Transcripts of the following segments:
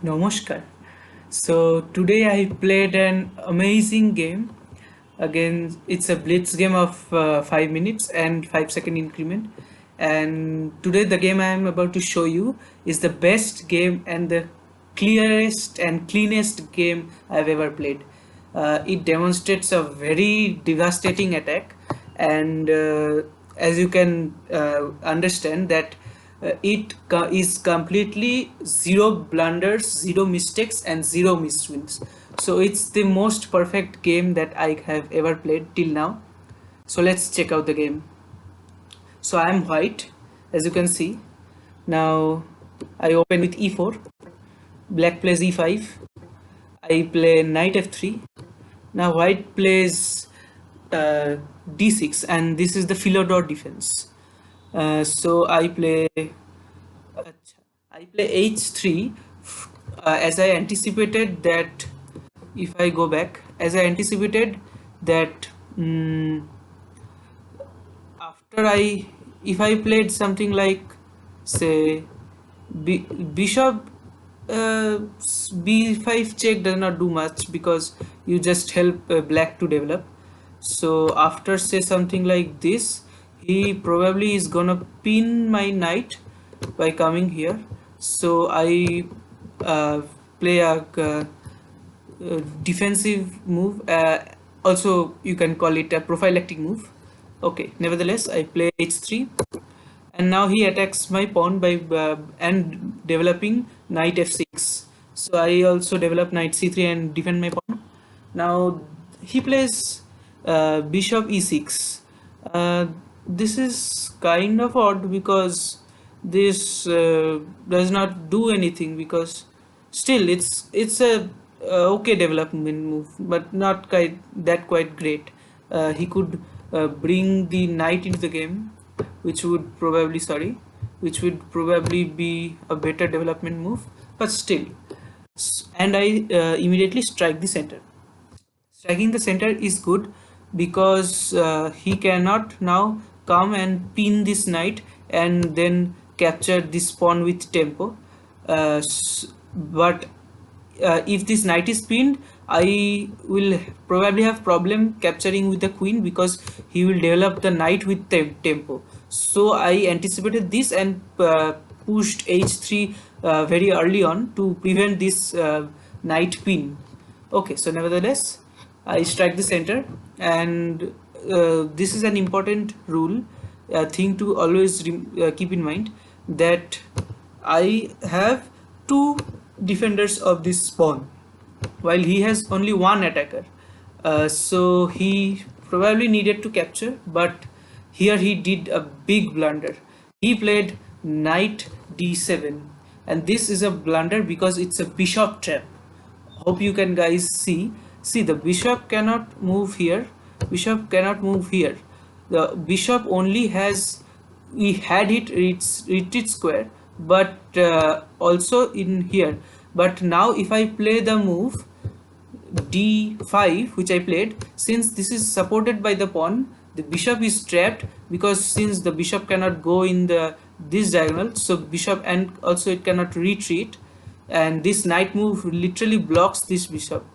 Namaskar. So today I played an amazing game. Again, it's a blitz game of 5 minutes and 5-second increment. And today the game I am about to show you is the best game and the clearest and cleanest game I've ever played. It demonstrates a very devastating attack, and as you can understand that is completely zero blunders, zero mistakes, and zero miswins. So it's the most perfect game that I have ever played till now. So let's check out the game. So I am white, as you can see. Now I open with e4, black plays e5, I play knight f3. Now white plays d6, and this is the Philodor defense. So I play h3 as I anticipated that. If I go back, as I anticipated that after if I played something like, say, bishop b5 check does not do much because you just help black to develop. So after, say, something like this, he probably is gonna pin my knight by coming here. So I play a defensive move. Also you can call it a prophylactic move. Okay, nevertheless I play h3, and now he attacks my pawn by and developing knight f6. So I also develop knight c3 and defend my pawn. Now he plays bishop e6. This is kind of odd because this does not do anything, because still it's a okay development move, but not quite great. He could bring the knight into the game, which would probably be a better development move, but still. And I immediately strike the center. Striking the center is good because he cannot now come and pin this knight and then capture this pawn with tempo. But if this knight is pinned, I will probably have problem capturing with the queen because he will develop the knight with tempo. So I anticipated this and pushed h3 very early on to prevent this knight pin. Okay, so nevertheless I strike the center, and this is an important rule, thing to always keep in mind, that I have two defenders of this pawn while he has only one attacker. So he probably needed to capture, but here he did a big blunder. He played knight d7, and this is a blunder because it's a bishop trap. Hope you can guys see the bishop cannot move here, bishop cannot move here. The bishop only has, we had it retreat square, but also in here. But now if I play the move d5, which I played, since this is supported by the pawn, the bishop is trapped, because since the bishop cannot go in this diagonal, so bishop, and also it cannot retreat, and this knight move literally blocks this bishop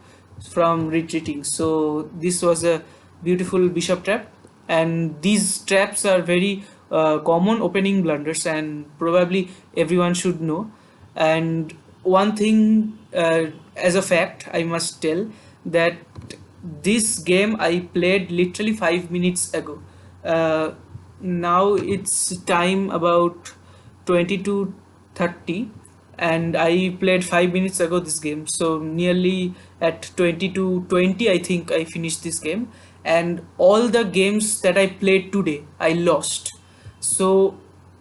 from retreating. So this was a beautiful bishop trap, and these traps are very common opening blunders, and probably everyone should know. And one thing, as a fact, I must tell that this game I played literally 5 minutes ago. Now it's time about 22:30, and I played 5 minutes ago this game. So nearly at 22:20 I think I finished this game, and all the games that I played today I lost. So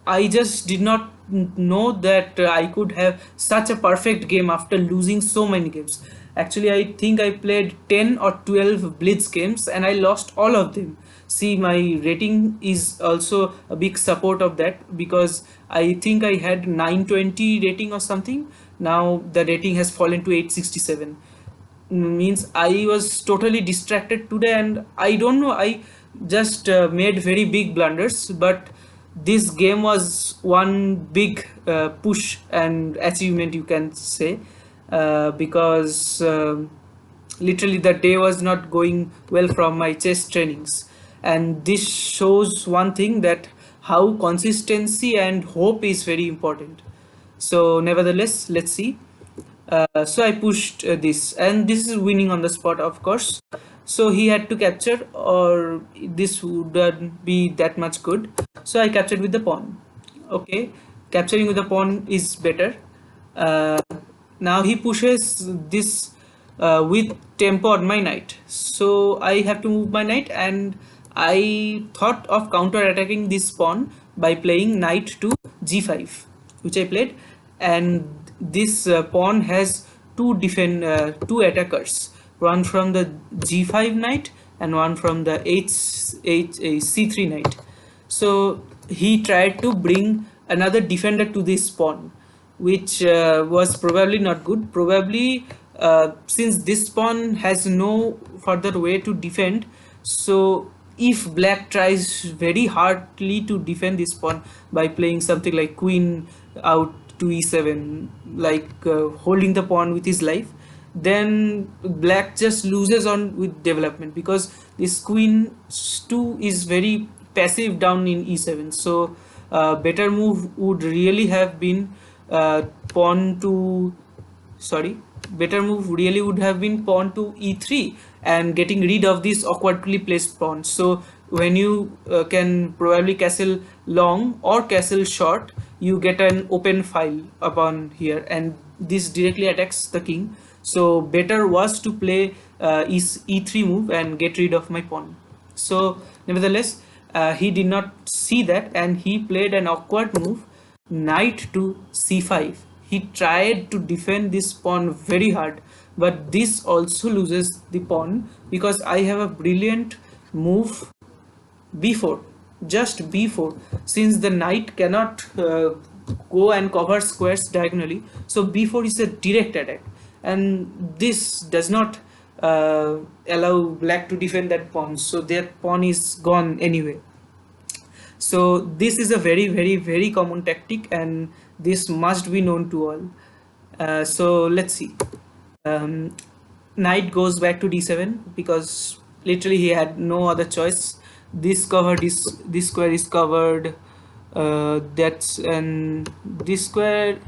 I just did not know that I could have such a perfect game after losing so many games. Actually, I think I played 10 or 12 blitz games and I lost all of them. See, my rating is also a big support of that, because I think I had 920 rating or something. Now the rating has fallen to 867. Means I was totally distracted today, and I don't know, I just made very big blunders, but this game was one big push and achievement, you can say. because literally the day was not going well from my chess trainings. And this shows one thing, that how consistency and hope is very important. So nevertheless, let's see. So I pushed this, and this is winning on the spot, of course. So he had to capture, or this wouldn't be that much good. So I captured with the pawn. Okay, capturing with the pawn is better. Uh, Now he pushes this with tempo on my knight. So I have to move my knight, and I thought of counter attacking this pawn by playing knight to g5, which I played. And this pawn has two attackers, one from the g5 knight and one from the c3 knight. So he tried to bring another defender to this pawn, which was probably not good. Probably since this pawn has no further way to defend, so if black tries very hardly to defend this pawn by playing something like queen out to e7, like holding the pawn with his life, then black just loses on with development, because this queen 2 is very passive down in e7. So better move would really have been pawn to sorry better move really would have been pawn to e3 and getting rid of this awkwardly placed pawn. So when you can probably castle long or castle short, you get an open file upon here, and this directly attacks the king. So better was to play e3 move and get rid of my pawn. So nevertheless, he did not see that, and he played an awkward move, knight to c5. He tried to defend this pawn very hard, but this also loses the pawn, because I have a brilliant move b4, just b4, since the knight cannot go and cover squares diagonally. So b4 is a direct attack, and this does not allow black to defend that pawn, so that pawn is gone anyway. So this is a very common tactic, and this must be known to all. So let's see. um, Knight goes back to d7, because literally he had no other choice. This covered is, this square is covered, that's, and this square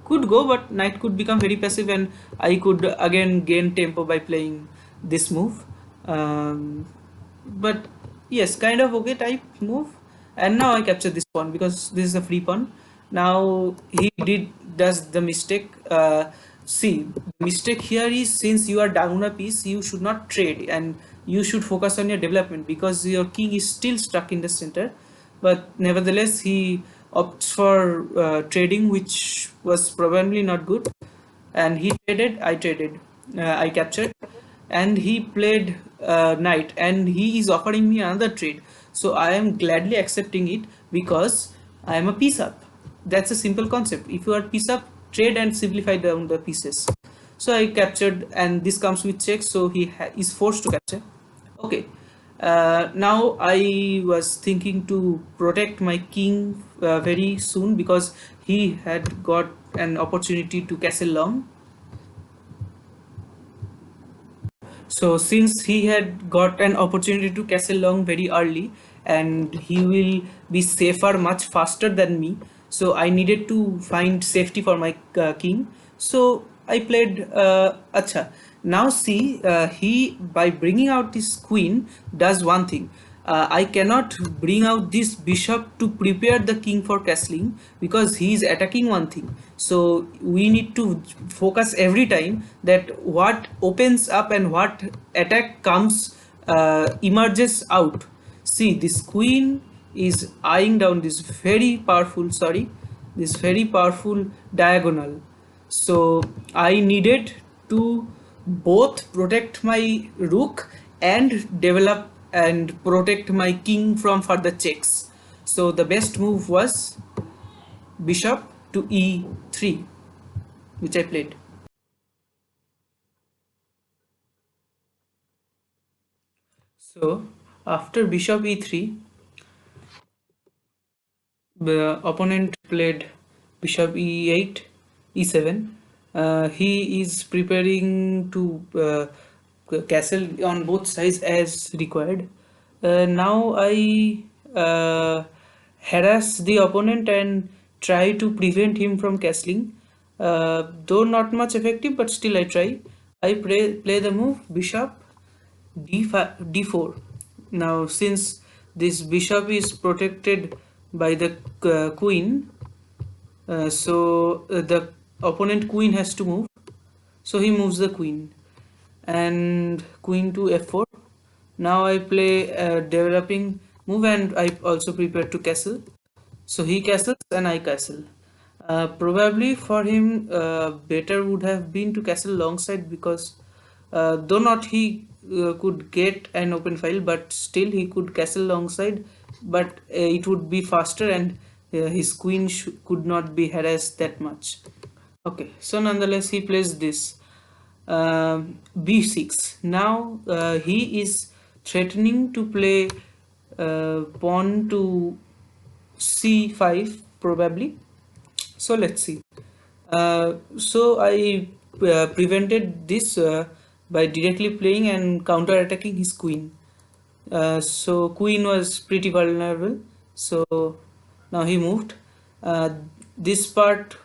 could go, but knight could become very passive, and I could again gain tempo by playing this move. But yes, kind of okay type move. And now I capture this pawn, because this is a free pawn. Now he does the mistake. See, the mistake here is, since you are down a piece, you should not trade, and you should focus on your development, because your king is still stuck in the center. But nevertheless, he opts for trading, which was probably not good. And he traded, I traded, I captured, and he played knight, and he is offering me another trade. So I am gladly accepting it, because I am a piece up. That's a simple concept. If you are piece up, trade and simplify down the pieces. So I captured, and this comes with check, so he is forced to capture. Okay. Now I was thinking to protect my king very soon, because he had got an opportunity to castle long. So since he had got an opportunity to castle long very early, and he will be safer much faster than me, so I needed to find safety for my king. So I played acha. Now see, he, by bringing out this queen, does one thing. I cannot bring out this bishop to prepare the king for castling, because he is attacking one thing. So we need to focus every time that what opens up and what attack comes emerges out. See, this queen is eyeing down this very powerful, this very powerful diagonal. So I needed to both protect my rook and develop and protect my king from further checks. So the best move was bishop to e3, which I played. So after bishop e3, the opponent played bishop e8, e7. He is preparing to castle on both sides as required. Now I harass the opponent and try to prevent him from castling. Though not much effective, but still I try. I play the move bishop d5, d4. Now, since this bishop is protected by the queen, the opponent queen has to move. So he moves the queen and queen to f4. Now I play a developing move and I also prepare to castle. So he castles and I castle. Probably for him, better would have been to castle longside because though not he could get an open file, but still he could castle longside, but it would be faster and his queen could not be harassed that much. Okay, so nonetheless he plays this b6. Now he is threatening to play pawn to c5 probably. So let's see. So I prevented this by directly playing and counter attacking his queen. So queen was pretty vulnerable. So now he moved. This part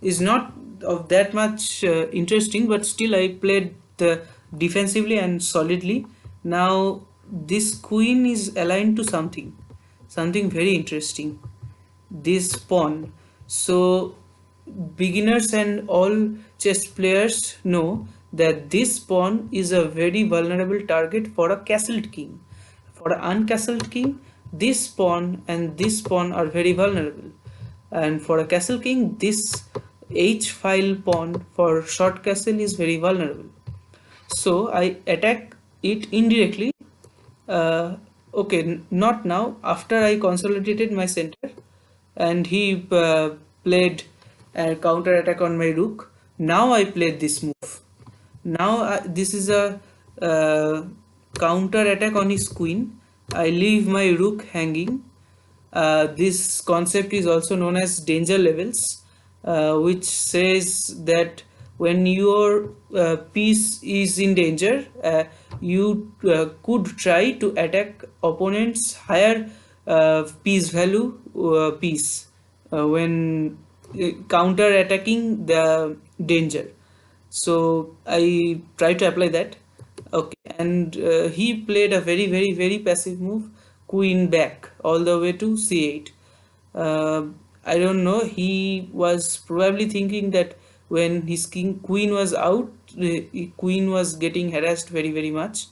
is not of that much interesting, but still I played the defensively and solidly. Now this queen is aligned to something very interesting, this pawn. So beginners and all chess players know that this pawn is a very vulnerable target for a castled king. For an uncastled king, this pawn and this pawn are very vulnerable. And for a castle king, this h-file pawn for short castle is very vulnerable. So I attack it indirectly. Okay, not now. After I consolidated my center, and he played a counter attack on my rook. Now I played this move. Now this is a counter attack on his queen. I leave my rook hanging. This concept is also known as danger levels, which says that when your piece is in danger, you could try to attack opponent's higher piece value piece when counter attacking the danger. So I try to apply that. Okay, and he played a very passive move, queen back all the way to c8. uh, I don't know, he was probably thinking that when his queen was out, the queen was getting harassed very much.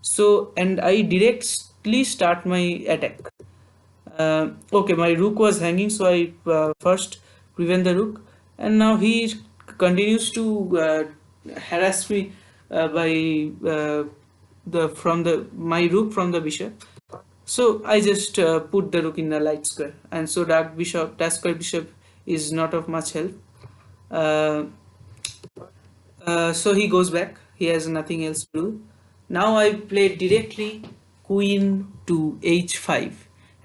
So, and I directly start my attack. Okay, my rook was hanging, so I first prevent the rook, and now he continues to harass me by the from the my rook from the bishop. So I just put the rook in the light square, and so dark square bishop is not of much help. Uh, so he goes back. He has nothing else to do. Now I play directly queen to h5,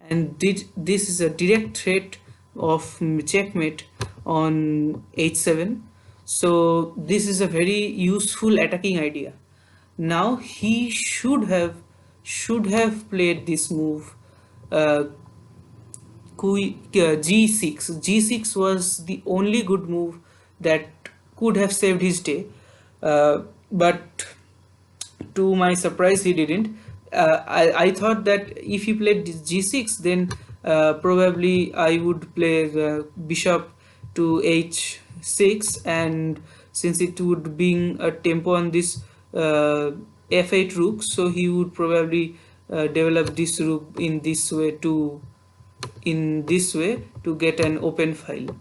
and this is a direct threat of checkmate on h7. So this is a very useful attacking idea. Now he should have played this move, uh, g6. G6 was the only good move that could have saved his day, but to my surprise he didn't. I thought that if he played g6, then probably I would play the bishop to h6, and since it would bring a tempo on this f8 rook, so he would probably develop this rook in this way to get an open file.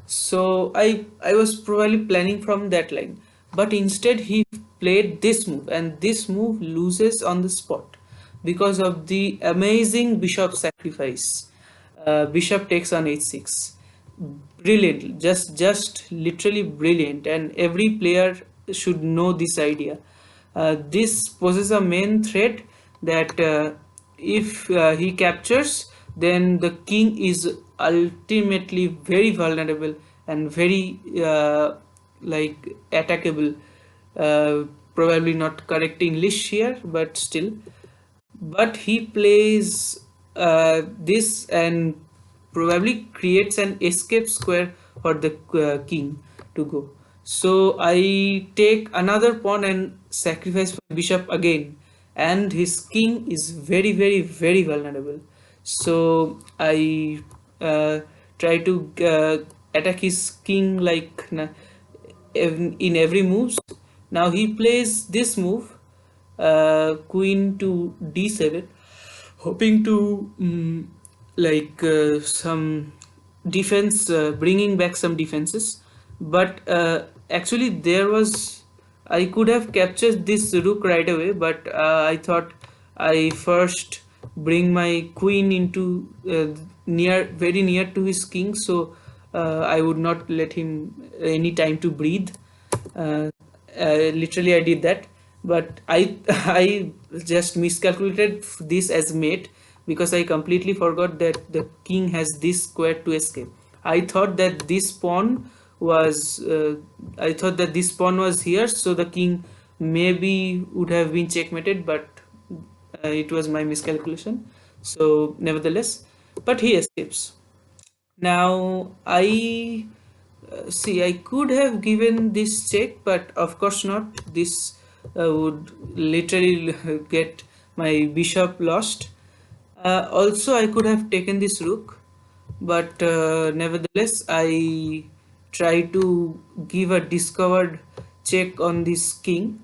So I was probably planning from that line, but instead he played this move, and this move loses on the spot because of the amazing bishop sacrifice. Bishop takes on h6. Brilliant, just literally brilliant, and every player should know this idea. This poses a main threat that if he captures, then the king is ultimately very vulnerable and very like attackable. uh, Probably not correct English here, but still. But he plays this and probably creates an escape square for the king to go. So I take another pawn and sacrifice my bishop again, and his king is very very very vulnerable. So I try to attack his king like in every move. Now he plays this move, queen to d7, hoping to like some defense, bringing back some defenses. But actually there was, I could have captured this rook right away, but I thought I first bring my queen into near, very near to his king, so I would not let him any time to breathe. uh, Literally I did that, but I I just miscalculated this as mate, because I completely forgot that the king has this square to escape. I thought that this pawn was I thought that this pawn was here, so the king maybe would have been checkmated, but it was my miscalculation. So nevertheless, but he escapes. Now I see, I could have given this check, but of course not. This would literally get my bishop lost. Also, I could have taken this rook, but nevertheless, I try to give a discovered check on this king.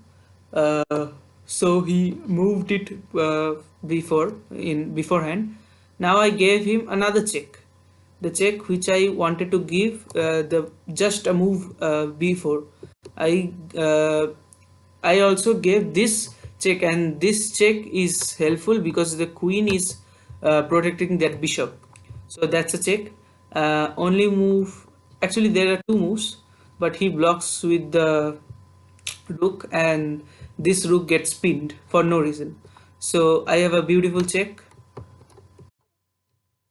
Uh, so he moved it beforehand. Now I gave him another check, the check which I wanted to give the just a move before. I uh, I also gave this check, and this check is helpful because the queen is protecting that bishop. So that's a check. Only move, actually there are two moves, but he blocks with the rook, and this rook gets pinned for no reason. So I have a beautiful check.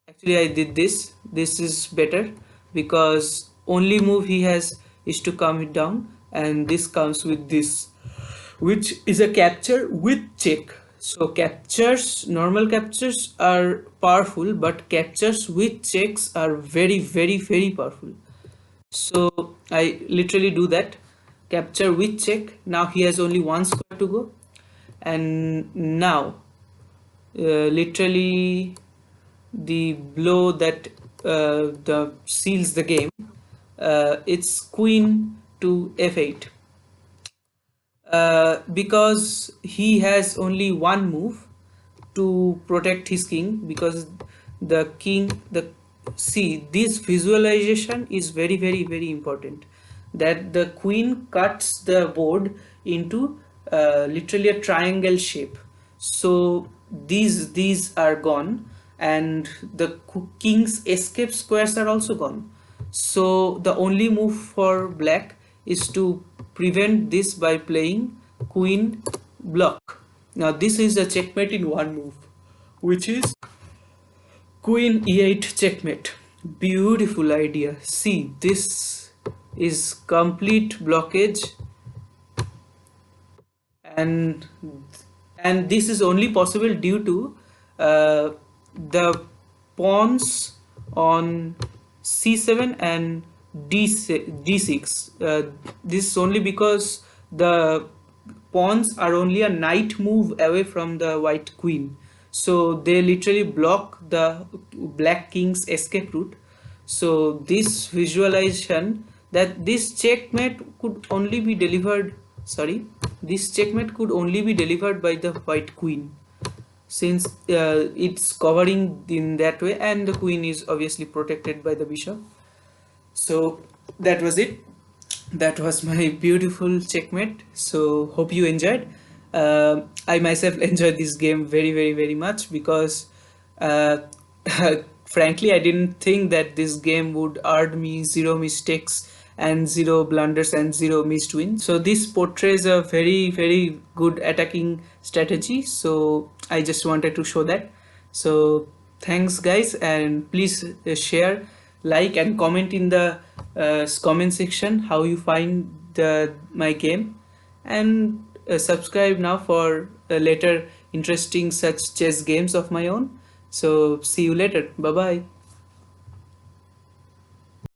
Actually I did this. This is better because only move he has is to calm it down, and this comes with this, which is a capture with check. So captures, normal captures are powerful, but captures with checks are very very very powerful. So I literally do that, capture with check. Now he has only one square to go, and now literally the blow that the seals the game, it's queen to f8. Because he has only one move to protect his king, because the king, the, see, this visualization is very very very important, that the queen cuts the board into literally a triangle shape. So these are gone, and the king's escape squares are also gone. So the only move for black is to prevent this by playing queen block. Now this is a checkmate in one move, which is queen e8 checkmate. Beautiful idea. See, this is complete blockage, and this is only possible due to the pawns on c7 and d6. This is only because the pawns are only a knight move away from the white queen, so they literally block the black king's escape route. So this visualization, that this checkmate could only be delivered, sorry, this checkmate could only be delivered by the white queen, since it's covering in that way, and the queen is obviously protected by the bishop. So that was it. That was my beautiful checkmate. So hope you enjoyed. I myself enjoyed this game very very very much, because uh, frankly I didn't think that this game would earn me zero mistakes and zero blunders and zero missed wins. So this portrays a very very good attacking strategy, so I just wanted to show that. So thanks guys, and please share, like and comment in the comment section how you find my game, and subscribe now for later interesting such chess games of my own. So see you later. Bye bye.